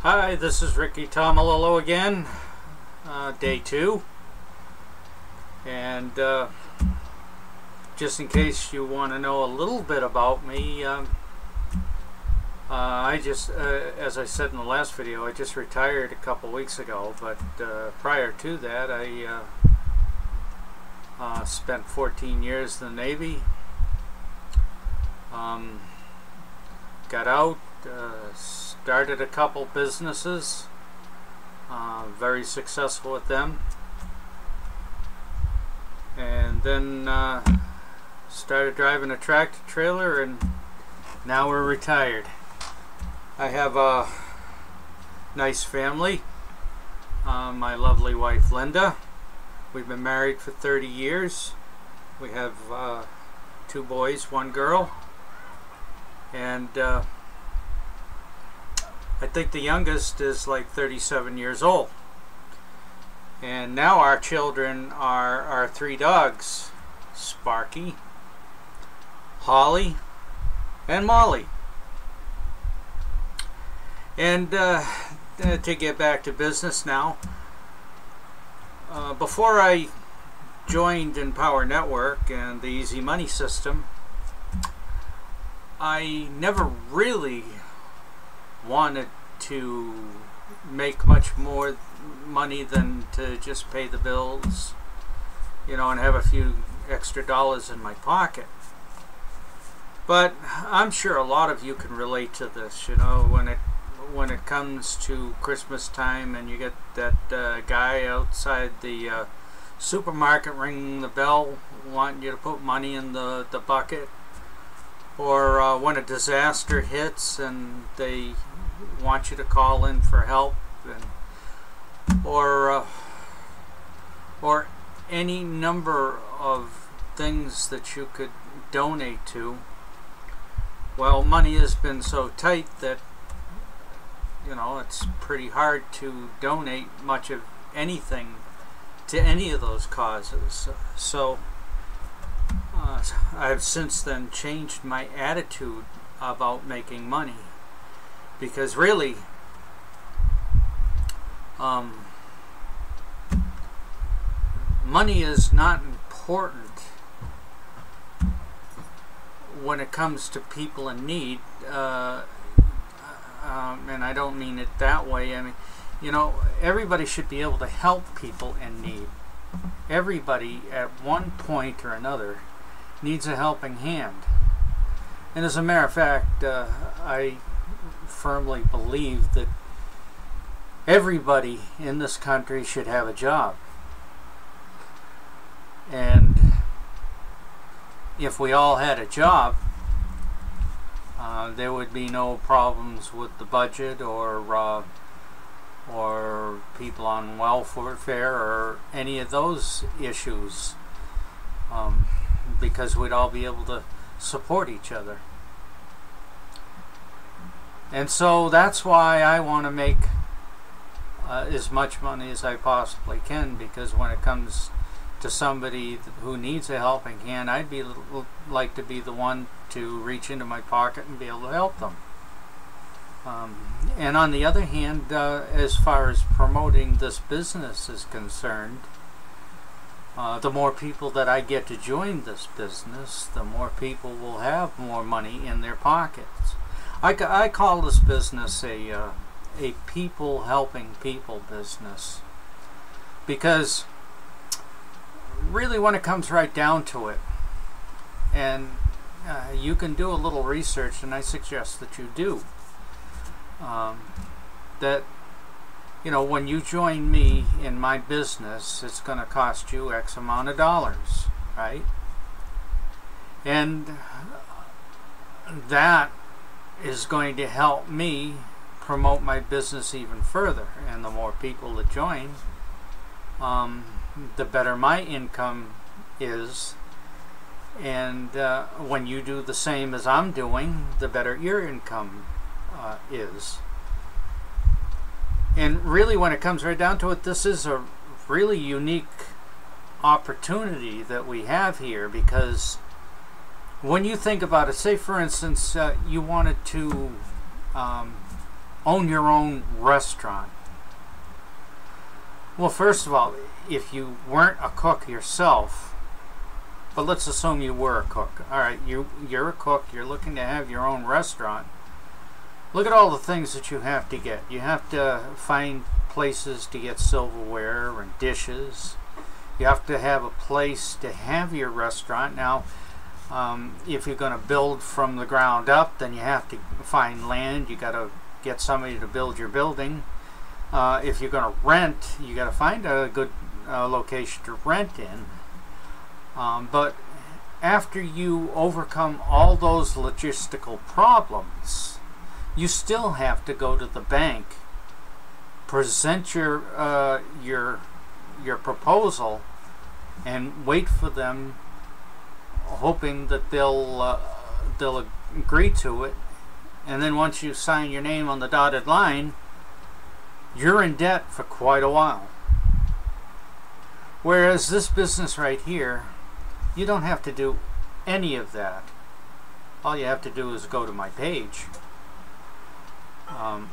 Hi, this is Ricky Tomalolo again, day 2, and just in case you want to know a little bit about me, I just, as I said in the last video, I just retired a couple weeks ago, but prior to that I spent 14 years in the Navy, got out, started a couple businesses, very successful with them, and then started driving a tractor trailer, and now we're retired. I have a nice family, my lovely wife Linda. We've been married for 30 years. We have 2 boys, 1 girl, and I think the youngest is like 37 years old. And now our children are our 3 dogs, Sparky, Holly, and Molly. And to get back to business now, before I joined Empower Network and the Easy Money system, I never really wanted to make much more money than to just pay the bills, you know, and have a few extra dollars in my pocket. But I'm sure a lot of you can relate to this, you know, when it comes to Christmas time and you get that guy outside the supermarket ringing the bell wanting you to put money in the bucket, or when a disaster hits and they want you to call in for help, and or any number of things that you could donate to. Well, money has been so tight that, you know, it's pretty hard to donate much of anything to any of those causes. So I've since then changed my attitude about making money, because really money is not important when it comes to people in need, and I don't mean it that way. I mean, you know, everybody should be able to help people in need. Everybody at one point or another needs a helping hand. And as a matter of fact, I firmly believe that everybody in this country should have a job. And if we all had a job, there would be no problems with the budget or people on welfare or any of those issues, because we'd all be able to support each other. And so that's why I want to make as much money as I possibly can, because when it comes to somebody who needs a helping hand, I'd like to be the one to reach into my pocket and be able to help them. And on the other hand, as far as promoting this business is concerned, the more people that I get to join this business, the more people will have more money in their pockets. I call this business a people helping people business, because really, when it comes right down to it, and you can do a little research, and I suggest that you do, that, you know, when you join me in my business, it's going to cost you X amount of dollars, right? And that is going to help me promote my business even further. And the more people that join, the better my income is. And when you do the same as I'm doing, the better your income is. And really, when it comes right down to it, this is a really unique opportunity that we have here, because when you think about it, say for instance you wanted to own your own restaurant? Well, first of all, if you weren't a cook yourself, but let's assume you were a cook. All right, you're a cook. You're looking to have your own restaurant. Look at all the things that you have to get. You have to find places to get silverware and dishes. You have to have a place to have your restaurant. Now, if you're going to build from the ground up, then you have to find land. You got to get somebody to build your building. If you're going to rent, you got to find a good location to rent in. But after you overcome all those logistical problems, you still have to go to the bank, present your proposal, and wait for them, hoping that they'll agree to it. And then once you sign your name on the dotted line, you're in debt for quite a while. Whereas this business right here, you don't have to do any of that. All you have to do is go to my page,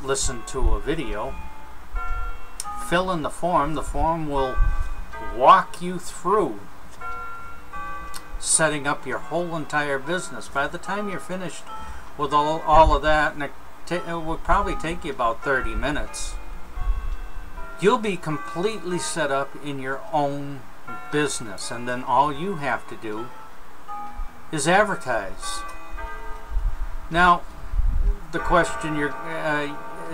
listen to a video, fill in the form. The form will walk you through setting up your whole entire business. By the time you're finished with all of that, and it will probably take you about 30 minutes, you'll be completely set up in your own business, and then all you have to do is advertise. Now, the question you're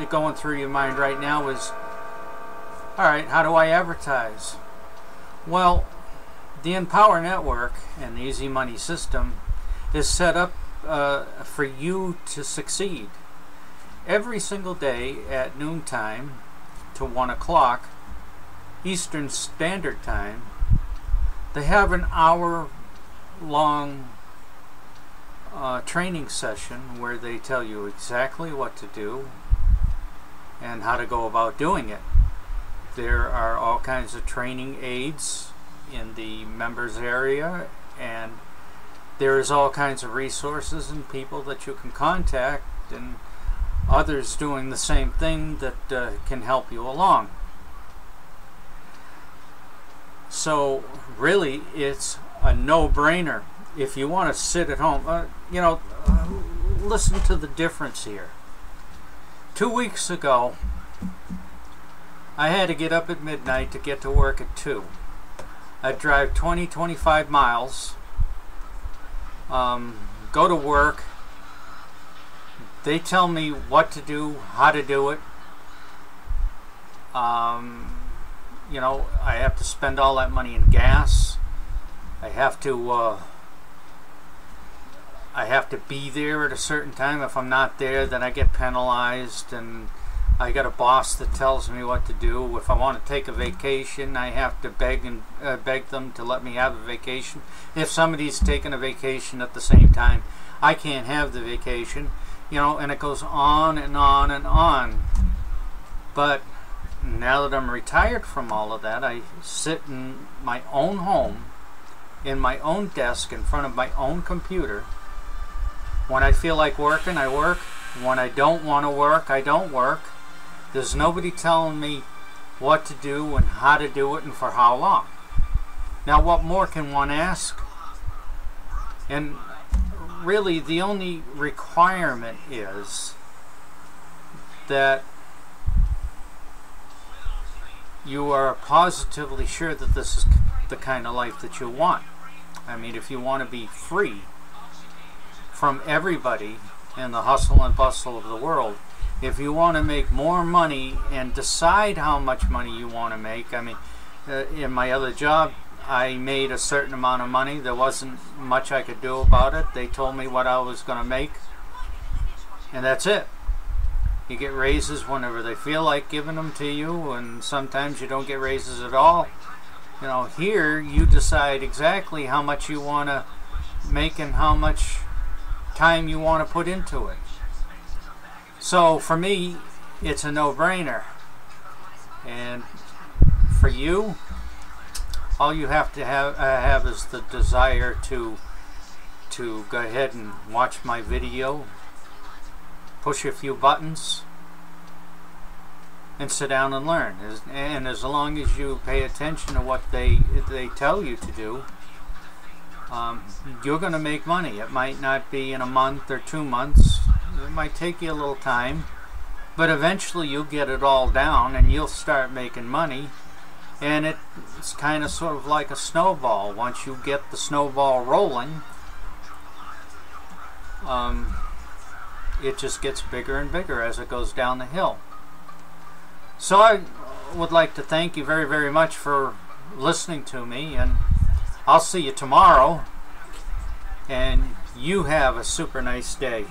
going through your mind right now is, all right, how do I advertise? Well, the Empower Network and the Easy Money system is set up for you to succeed. Every single day at noontime to 1 o'clock Eastern Standard Time, they have an hour-long training session where they tell you exactly what to do and how to go about doing it. There are all kinds of training aids in the members area, and there is all kinds of resources and people that you can contact, and others doing the same thing that can help you along. So really, it's a no-brainer. If you want to sit at home, listen to the difference here. 2 weeks ago, I had to get up at midnight to get to work at 2. I'd drive 20-25 miles, go to work. They tell me what to do, how to do it. I have to spend all that money in gas. I have to be there at a certain time. If I'm not there, then I get penalized, and I got a boss that tells me what to do. If I want to take a vacation, I have to beg them to let me have a vacation. If somebody's taking a vacation at the same time, I can't have the vacation. And it goes on and on and on. But now that I'm retired from all of that, I sit in my own home, in my own desk, in front of my own computer. When I feel like working, I work. When I don't want to work, I don't work. There's nobody telling me what to do and how to do it and for how long. Now, what more can one ask? And really, the only requirement is that you are positively sure that this is the kind of life that you want. I mean, if you want to be free from everybody and the hustle and bustle of the world, if you want to make more money and decide how much money you want to make, I mean, in my other job, I made a certain amount of money. There wasn't much I could do about it. They told me what I was going to make, and that's it. You get raises whenever they feel like giving them to you, and sometimes you don't get raises at all. Here you decide exactly how much you want to make and how much time you want to put into it. So for me, it's a no-brainer. And for you, all you have to have is the desire to go ahead and watch my video, push a few buttons, and sit down and learn. And as long as you pay attention to what they tell you to do, you're going to make money. It might not be in a month or 2 months. It might take you a little time, but eventually you'll get it all down and you'll start making money. And it's kind of sort of like a snowball. Once you get the snowball rolling, it just gets bigger and bigger as it goes down the hill. So I would like to thank you very, very much for listening to me, and I'll see you tomorrow, and you have a super nice day.